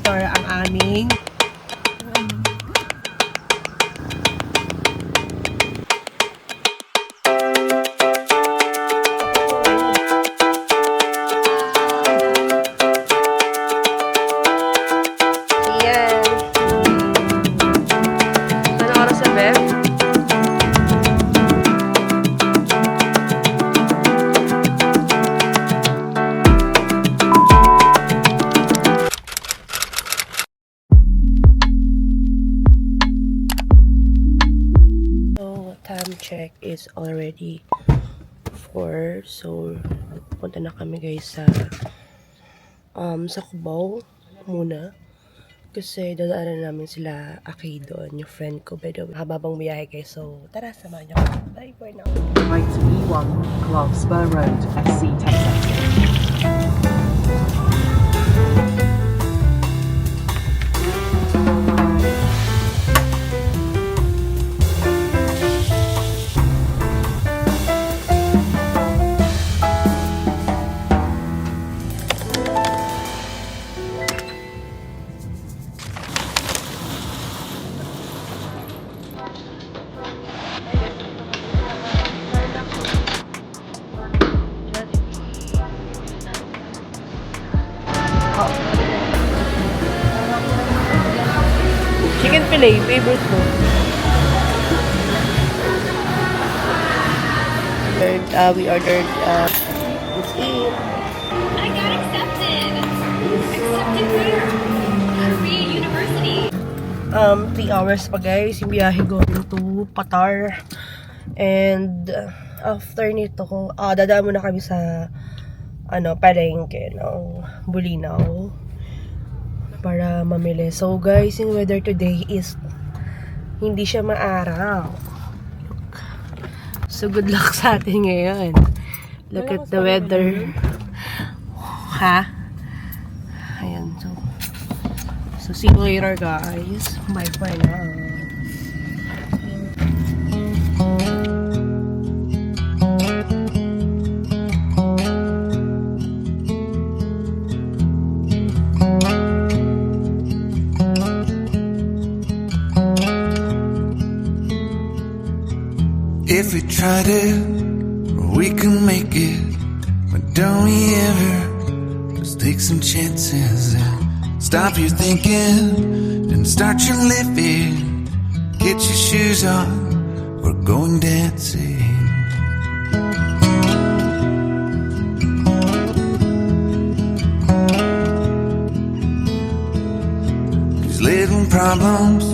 Victor ang aming yan. Ano oras na, Beb? Time check is already 4. So, punta na kami guys sa Cubao muna. Kasi dadaanan namin sila Aki doon, yung friend ko. By the way, habang biyahe guys. So, tara, samahan niyo. Bye for now. Right to E1, Clarkspur Road, SC Texas. Chicken fillet, favorite mo. We ordered, let's eat. I got accepted. Accepted where? Korea University. 3 hours pa guys, yung biyahe going to Qatar. And after nito, dadaan muna kami sa palengke ng Bulinaw para mamili. So guys, yung weather today is hindi siya maaraw. So good luck sa atin ngayon. Look at the weather. Ha? Ayan, so see you later guys. Bye for now. If we tried it, we can make it. But don't we ever just take some chances and stop your thinking and start your living. Get your shoes on, we're going dancing. These little problems,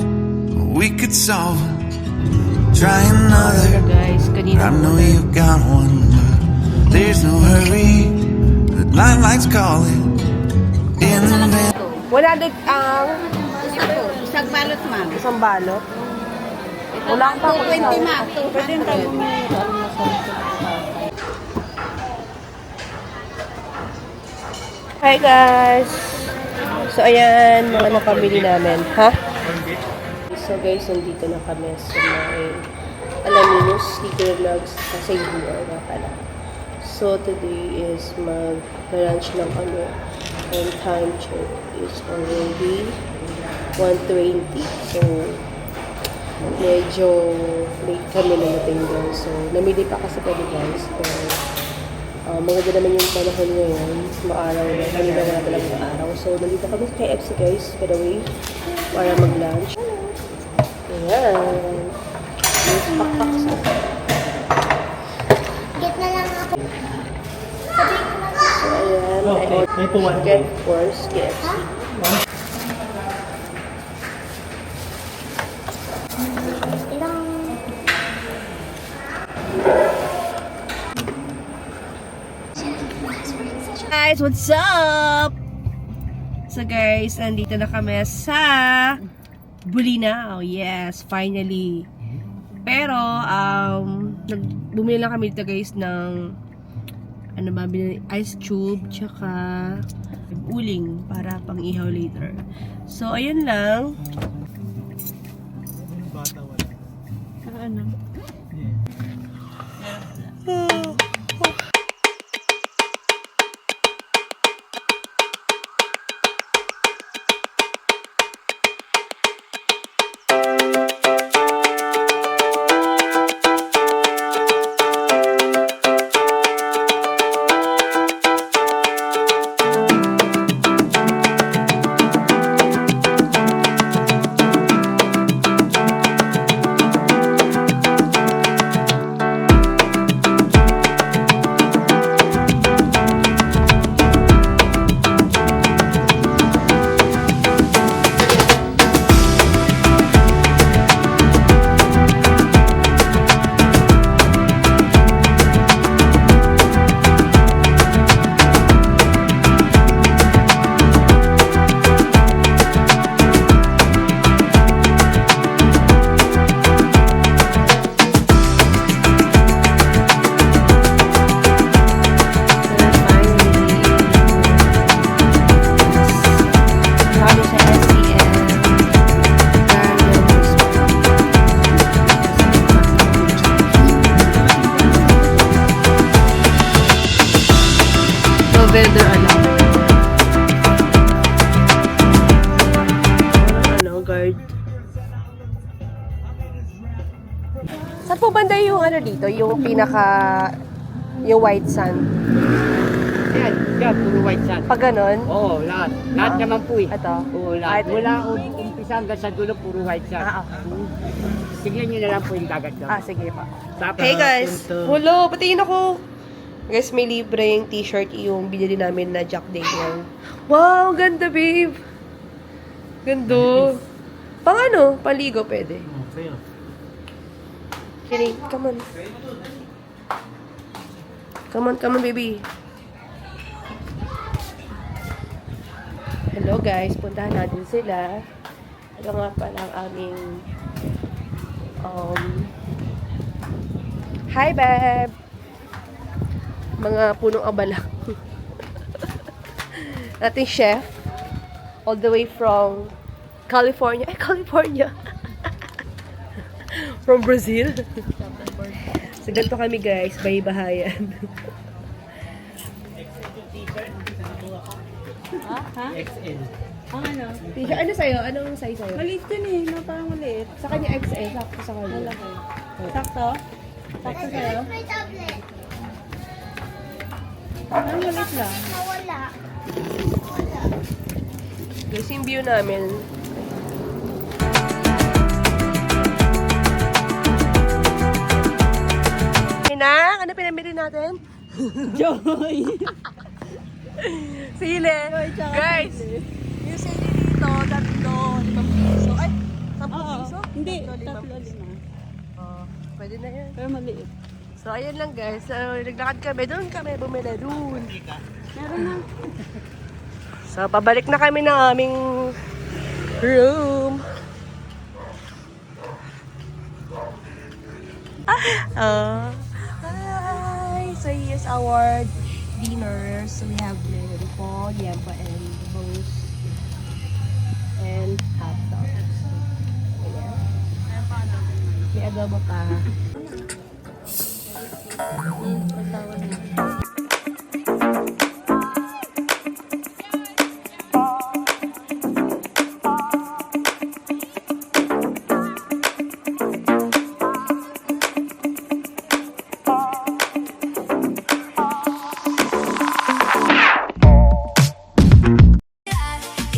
we could solve them. Try another. Guys, I know you've got one, but there's no hurry. The limelight's calling in the van. 100 Isang balot, ma'am. isang balot. Wala pa ako 20, ma'am. Pwede yung tayo Hi guys! So ayan, mga napamili namin. Ha? So guys, nandito na kami sa may Alaminos Sticker Vlogs sa Seymour nga pala. So today is mag-lunch lang kami. And time check is already 1:20. So medyo late kami namating doon. So namili pa kasi kami guys. Pero maganda naman yung panahon ngayon. Maaraw na. Kanina wala talagang araw. So nandito kami sa KFC guys, by the way, para mag-lunch. Ayan. Pakpak sa. Get na lang ako. So, ayan. I ordered of course, KFC. Guys, what's up? So guys, nandito na kami sa Bulinaw. Yes, finally. Pero, bumili lang kami dito guys ng ice cube, tsaka uling para pang ihaw later. So, ayun lang. ano dito? Yung pinaka... Yung white sand. Yan, puro white sand. Pag ganon, Oo, lahat. Lahat naman po eh. ito. Oo, lahat. Ito. Mula umpisa hanggang sa dulo, puro white sand. Okay. Tignan nyo na lang po yung dagat doon. Sige pa. Tapos, Hey guys! punto. Hulo, patingin ako! Guys, may libreng t-shirt yung binili namin na Jack Daniel. Wow, ganda babe! Ganda. Pang ano? Paligo pwede. Okay. Kidding, come on. Come on baby. Hello guys, puntahan natin sila. Ito nga pala ang aming hi babe! Mga punong abala. Ating chef all the way from California. California! From Brazil. So, ganito kami guys, bahay-bahayan. XL. T-shirt, ano sa'yo? Anong size sa'yo? Maliit yun eh, no? Parang maliit. Sa kanya XL, sakto sa kanya. Malaki. Sakto? Sakto sa'yo? May tablet. Parang maliit lang. Nawala. Guys, yung view namin. Inang, ano pinamili natin? Joy! Sili. Guys, yung sili dito, 3, 5 piso. Ay, 10 piso? Hindi, 3, 5 3, piso. 5. Oh, pwede na yan. Pero maliit. So, ayan lang guys. So, naglakad kami. Doon kami bumili. Doon. Meron na. So, pabalik na kami ng aming room. Hi! So, here's our dinner. So, we have lempo, yempo, and bangus. And hot dogs. Ayan. May adobo pa.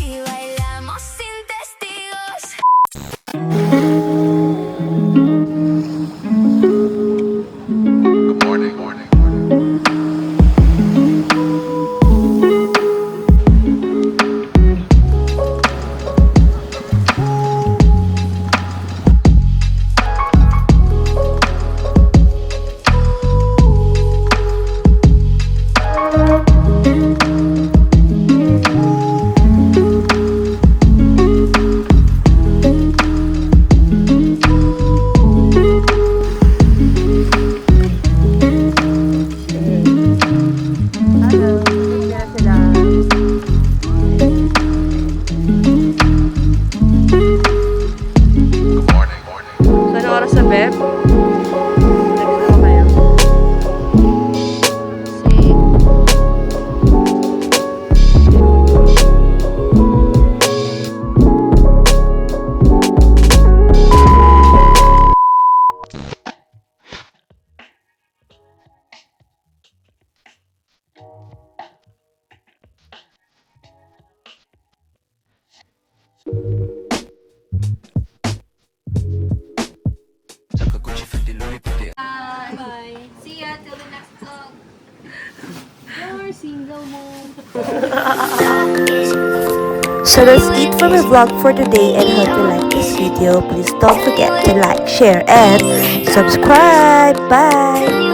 Y bailamos sin testigos. Good morning. Hello. Tingnan sila. Good morning. So, anong oras na, Beb? Nagkita kayo? Si... Bye. See ya till the next vlog. You're single mom. So that's it for my vlog for today, and hope you like this video. Please don't forget to like, share and subscribe. Bye!